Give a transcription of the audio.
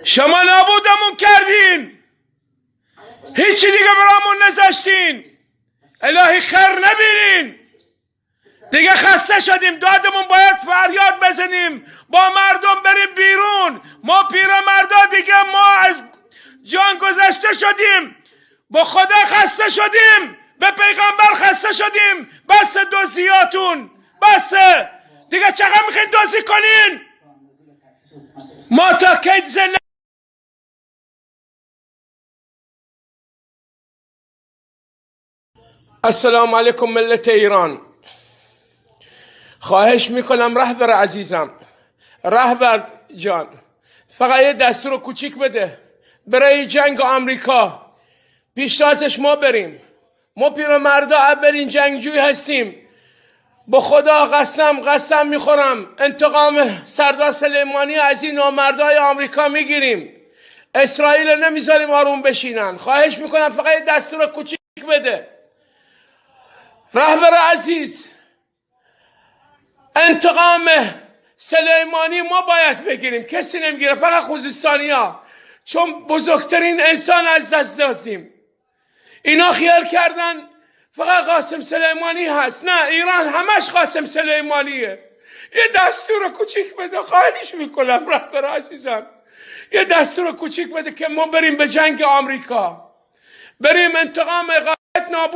شما نابودمون کردین، هیچی دیگه برامون نذاشتین. الهی خیر نبینین دیگه. خسته شدیم، دادمون باید فریاد بزنیم، با مردم بریم بیرون. ما پیرمردا دیگه ما از جان گذشته شدیم، با خدا خسته شدیم، به پیغمبر خسته شدیم. بس دوزیاتون، بس دیگه. چقدر میخواید دوزی کنین؟ ما تا کی زنده؟ السلام علیکم ملت ایران. خواهش میکنم رهبر عزیزم، رهبر جان، فقط یه دستور کوچیک بده برای جنگ آمریکا. پیشتازش ما بریم، ما پیرمردا اولین جنگجوی هستیم. با خدا قسم میخورم انتقام سردار سلیمانی از این نامردای آمریکا میگیریم. اسرائیل نمیذاریم آروم بشینن. خواهش میکنم فقط یه دستور کوچیک بده رهبر عزیز. انتقام سلیمانی ما باید بگیریم، کسی نمیگیره، فقط خوزستانی ها، چون بزرگترین انسان از دست دادیم. اینا خیال کردن فقط قاسم سلیمانی هست. نه، ایران همش قاسم سلیمانیه. یه دستور کوچیک بده، خواهش میکنم رهبر عزیزم، یه دستور کوچیک بده که ما بریم به جنگ آمریکا، بریم انتقام غایت نابود